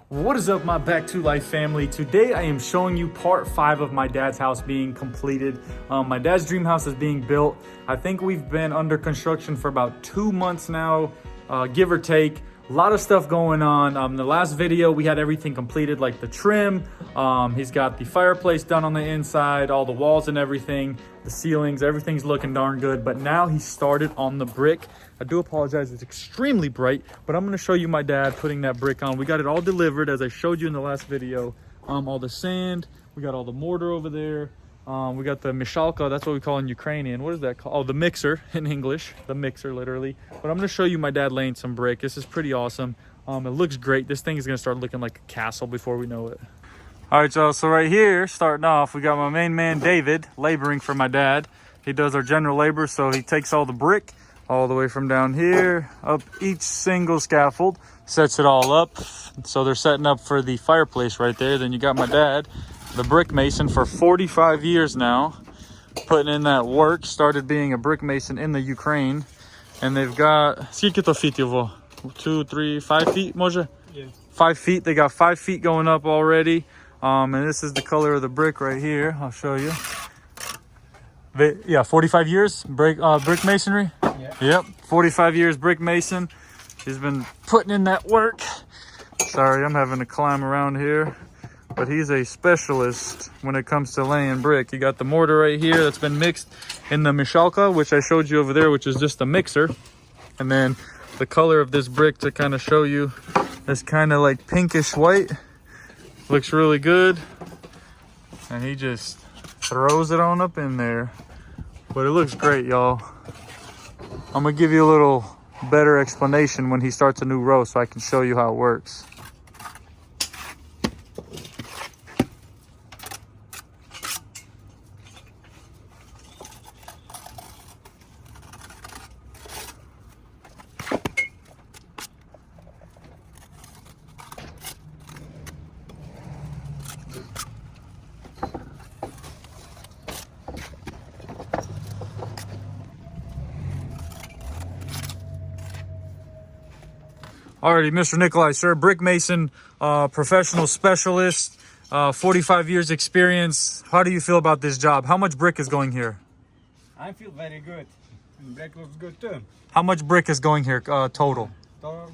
What is up, my Back to Life family? Today I am showing you part 5 of my dad's house being completed. My dad's dream house is being built. I think we've been under construction for about 2 months now, give or take. A lot of stuff going on. The last video we had everything completed, like the trim. He's got the fireplace done on the inside, all the walls and everything, the ceilings, everything's looking darn good. But now he started on the brick. I do apologize, it's extremely bright, but I'm gonna show you my dad putting that brick on. We got it all delivered as I showed you in the last video. All the sand, we got all the mortar over there. We got the mishalka, that's what we call in Ukrainian. What is that called? Oh, the mixer in English, the mixer literally. But I'm gonna show you my dad laying some brick. This is pretty awesome. It looks great. This thing is gonna start looking like a castle before we know it. All right, y'all, so right here, starting off, we got my main man, David, laboring for my dad. He does our general labor, so he takes all the brick all the way from down here, up each single scaffold, sets it all up. So they're setting up for the fireplace right there. Then you got my dad, the brick mason for 45 years now, putting in that work, started being a brick mason in the Ukraine. And they've got, скільки то feet його? 2, 3, 5 feet, може? Yeah. 5 feet, they got 5 feet going up already. And this is the color of the brick right here. I'll show you. Yeah, 45 years brick masonry. Yeah. Yep, 45 years brick mason. He's been putting in that work. Sorry, I'm having to climb around here. But he's a specialist when it comes to laying brick. You got the mortar right here that's been mixed in the mishalka, which I showed you over there, which is just a mixer. And then the color of this brick to kind of show you is kind of like pinkish white. Looks really good. And he just throws it on up in there. But it looks great, y'all. I'm gonna give you a little better explanation when he starts a new row so I can show you how it works. Alrighty, Mr. Nikolai, sir, brick mason, professional specialist, 45 years experience. How do you feel about this job? How much brick is going here? I feel very good. And brick looks good too. How much brick is going here total?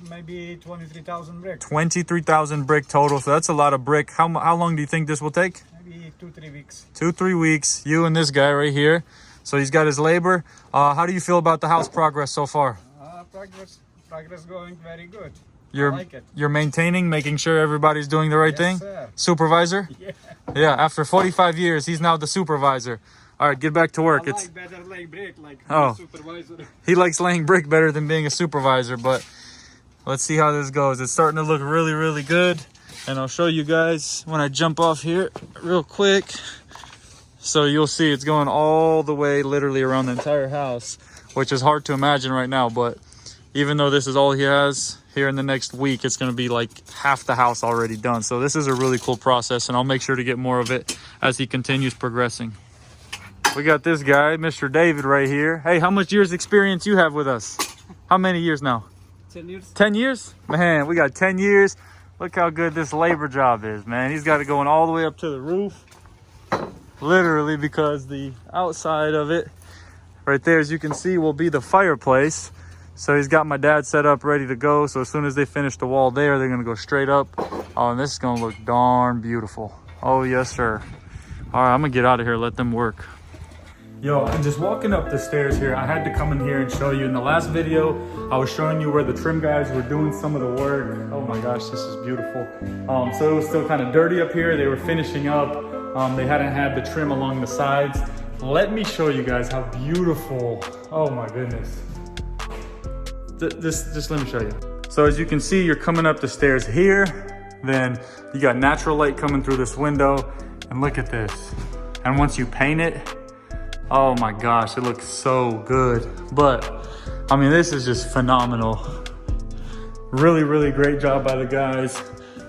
Maybe 23,000 brick. 23,000 brick total. So that's a lot of brick. How long do you think this will take? Maybe 2-3 weeks. 2-3 weeks. You and this guy right here. So he's got his labor. How do you feel about the house progress so far? Progress going very good. I like it. You're maintaining, making sure everybody's doing the right thing? Sir. Supervisor? Yeah. Yeah, after 45 years, he's now the supervisor. All right, get back to work. I like better laying brick, like supervisor. He likes laying brick better than being a supervisor, but let's see how this goes. It's starting to look really, really good. And I'll show you guys when I jump off here real quick. So you'll see it's going all the way literally around the entire house, which is hard to imagine right now, but even though this is all he has, here in the next week, it's gonna be like half the house already done. So this is a really cool process, and I'll make sure to get more of it as he continues progressing. We got this guy, Mr. David right here. Hey, how much years experience you have with us? How many years now? 10 years. 10 years? Man, we got 10 years. Look how good this labor job is, man. He's got it going all the way up to the roof. Literally, because the outside of it, right there, as you can see, will be the fireplace. So he's got my dad set up ready to go. So as soon as they finish the wall there, they're gonna go straight up. Oh, and this is gonna look darn beautiful. Oh, yes, sir. All right, I'm gonna get out of here, let them work. Yo, and just walking up the stairs here, I had to come in here and show you. In the last video, I was showing you where the trim guys were doing some of the work. Oh my gosh, this is beautiful. So it was still kind of dirty up here. They were finishing up. They hadn't had the trim along the sides. Let me show you guys how beautiful. Oh my goodness. Just let me show you. So as you can see, you're coming up the stairs here, then you got natural light coming through this window, and look at this. And once you paint it, oh my gosh, it looks so good. But I mean, this is just phenomenal. Really, really great job by the guys.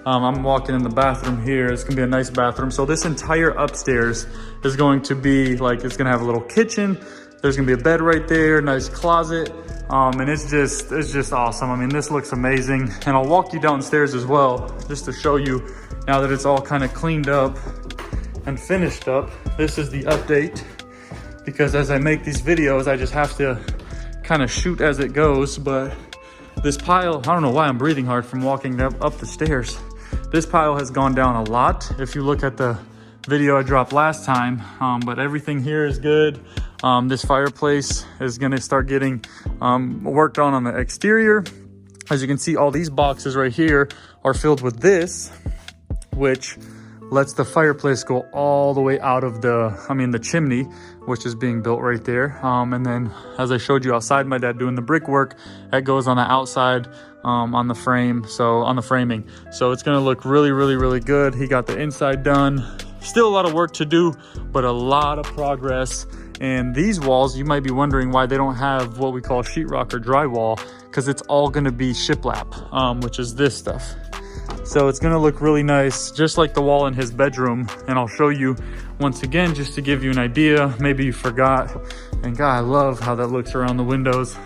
I'm walking in the bathroom here. It's gonna be a nice bathroom. So this entire upstairs is going to be like, it's gonna have a little kitchen. There's gonna be a bed right there, nice closet. And it's just awesome. I mean, this looks amazing. And I'll walk you downstairs as well, just to show you now that it's all kind of cleaned up and finished up. This is the update, because as I make these videos, I just have to kind of shoot as it goes. But this pile, I don't know why I'm breathing hard from walking up the stairs. This pile has gone down a lot if you look at the video I dropped last time, but everything here is good. This fireplace is gonna start getting worked on the exterior. As you can see, all these boxes right here are filled with this, which lets the fireplace go all the way out of the chimney, which is being built right there. And then as I showed you outside, my dad doing the brickwork, that goes on the outside on the frame, so on the framing. So it's gonna look really, really, really good. He got the inside done. Still a lot of work to do, but a lot of progress. And these walls, you might be wondering why they don't have what we call sheetrock or drywall, because it's all gonna be shiplap, which is this stuff. So it's gonna look really nice, just like the wall in his bedroom. And I'll show you once again, just to give you an idea. Maybe you forgot. And God, I love how that looks around the windows.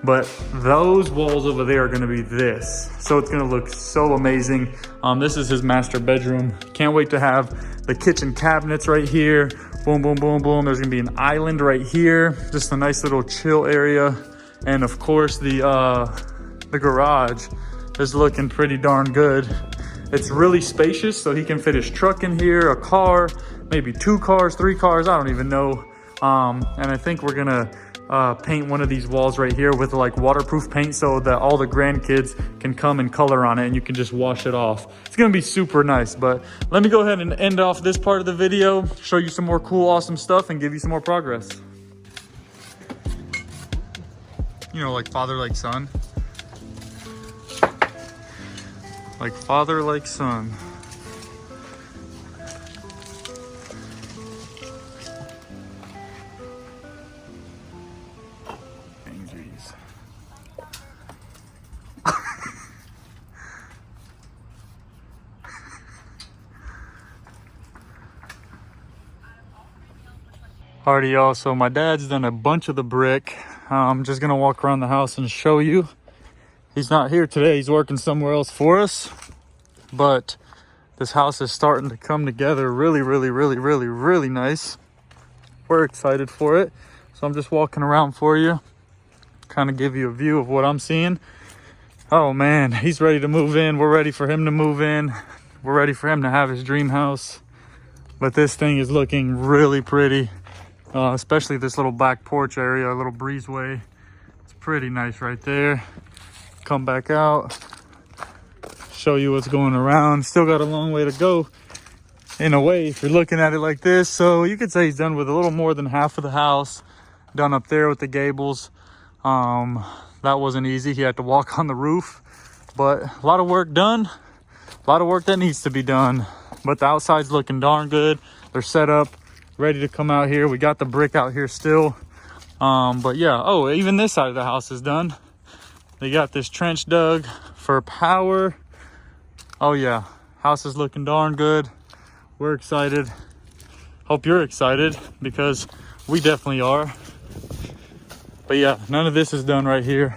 But those walls over there are gonna be this. So it's gonna look so amazing. This is his master bedroom. Can't wait to have the kitchen cabinets right here. Boom, boom, boom, boom. There's gonna be an island right here. Just a nice little chill area. And of course, the garage is looking pretty darn good. It's really spacious, so he can fit his truck in here, a car, maybe 2 cars, 3 cars, I don't even know. And I think we're gonna paint one of these walls right here with like waterproof paint, so that all the grandkids can come and color on it and you can just wash it off. It's gonna be super nice. But let me go ahead and end off this part of the video, show you some more cool, awesome stuff, and give you some more progress. You know, like father, like son. Like father, like son. Alrighty, y'all, so my dad's done a bunch of the brick. I'm just gonna walk around the house and show you. He's not here today, he's working somewhere else for us. But this house is starting to come together really, really, really, really, really nice. We're excited for it. So I'm just walking around for you, kind of give you a view of what I'm seeing. Oh man, he's ready to move in. We're ready for him to move in. We're ready for him to have his dream house. But this thing is looking really pretty. Especially this little back porch area, a little breezeway. It's pretty nice right there. Come back out, show you what's going around. Still got a long way to go in a way if you're looking at it like this. So you could say he's done with a little more than half of the house. Done up there with the gables. That wasn't easy. He had to walk on the roof, but a lot of work done. A lot of work that needs to be done, but the outside's looking darn good. They're set up, ready to come out here. We got the brick out here still. But yeah, oh, even this side of the house is done. They got this trench dug for power. Oh yeah, house is looking darn good. We're excited. Hope you're excited, because we definitely are. But yeah, none of this is done right here.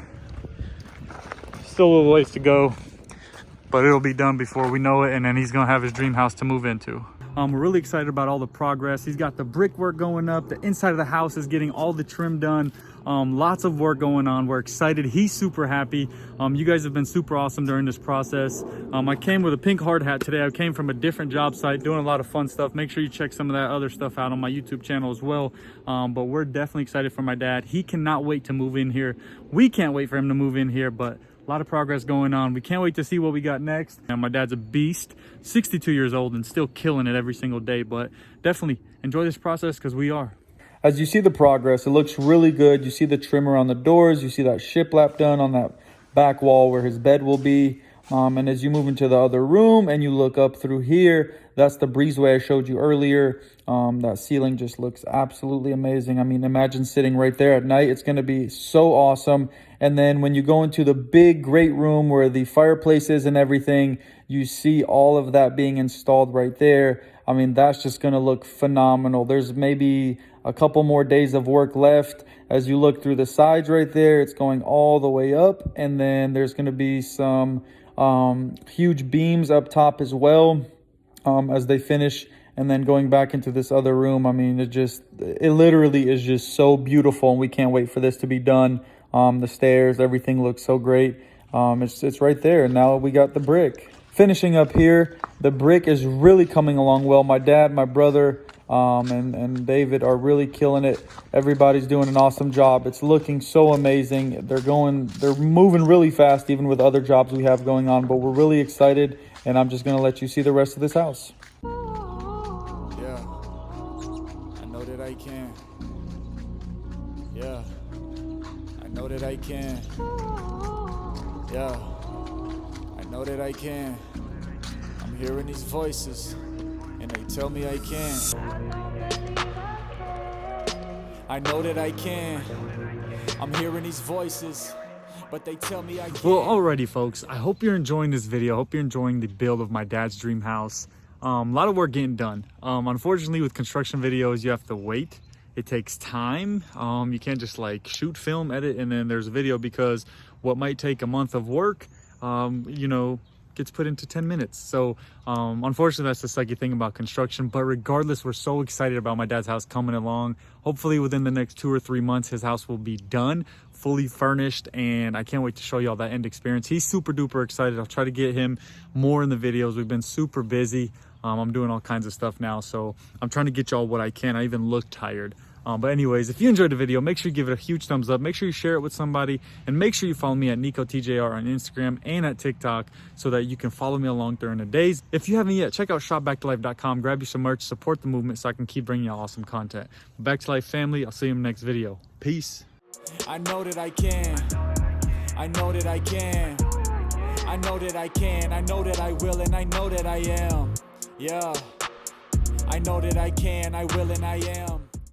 Still a little ways to go, but it'll be done before we know it, and then he's gonna have his dream house to move into. We're really excited about all the progress. He's got the brickwork going up. The inside of the house is getting all the trim done. Lots of work going on. We're excited. He's super happy. You guys have been super awesome during this process. I came with a pink hard hat today. I came from a different job site doing a lot of fun stuff. Make sure you check some of that other stuff out on my YouTube channel as well. But we're definitely excited for my dad. He cannot wait to move in here. We can't wait for him to move in here, but a lot of progress going on. We can't wait to see what we got next. And my dad's a beast, 62 years old and still killing it every single day. But definitely enjoy this process, because we are. As you see the progress, it looks really good. You see the trim around the doors. You see that shiplap done on that back wall where his bed will be. And as you move into the other room and you look up through here, that's the breezeway I showed you earlier. That ceiling just looks absolutely amazing. I mean, imagine sitting right there at night. It's going to be so awesome. And then when you go into the big, great room where the fireplace is and everything, you see all of that being installed right there. I mean, that's just going to look phenomenal. There's maybe a couple more days of work left. As you look through the sides right there, it's going all the way up, and then there's going to be some huge beams up top as well as they finish. And then going back into this other room, I mean, it literally is just so beautiful, and we can't wait for this to be done. The stairs, everything looks so great. It's right there, and now we got the brick. Finishing up here, the brick is really coming along well. My dad, my brother, and David are really killing it. Everybody's doing an awesome job. It's looking so amazing. They're moving really fast, even with other jobs we have going on, but we're really excited, and I'm just gonna let you see the rest of this house. Yeah, I know that I can. Yeah, I know that I can. Yeah, I know that I can. I'm hearing these voices, and they tell me I can. I know that I can. I'm hearing these voices, but they tell me I can't. Well, alrighty, folks. I hope you're enjoying this video. I hope you're enjoying the build of my dad's dream house. A lot of work getting done. Unfortunately, with construction videos, you have to wait. It takes time. You can't just like shoot, film, edit, and then there's a video, because what might take a month of work, you know, gets put into 10 minutes. So unfortunately, that's the sucky thing about construction. But regardless, we're so excited about my dad's house coming along. Hopefully within the next 2 or 3 months, his house will be done, fully furnished, and I can't wait to show you all that end experience. He's super duper excited. I'll try to get him more in the videos. We've been super busy. I'm doing all kinds of stuff now, so I'm trying to get y'all what I can. I even look tired. But anyways, if you enjoyed the video, make sure you give it a huge thumbs up. Make sure you share it with somebody, and make sure you follow me at NicoTJR on Instagram and at TikTok, so that you can follow me along during the days. If you haven't yet, check out shopbacktolife.com. Grab you some merch, support the movement, so I can keep bringing you awesome content. Back to Life family, I'll see you in the next video. Peace. I know that I can. I know that I can. I know that I can. I know that I will, and I know that I am. Yeah. I know that I can. I will, and I am.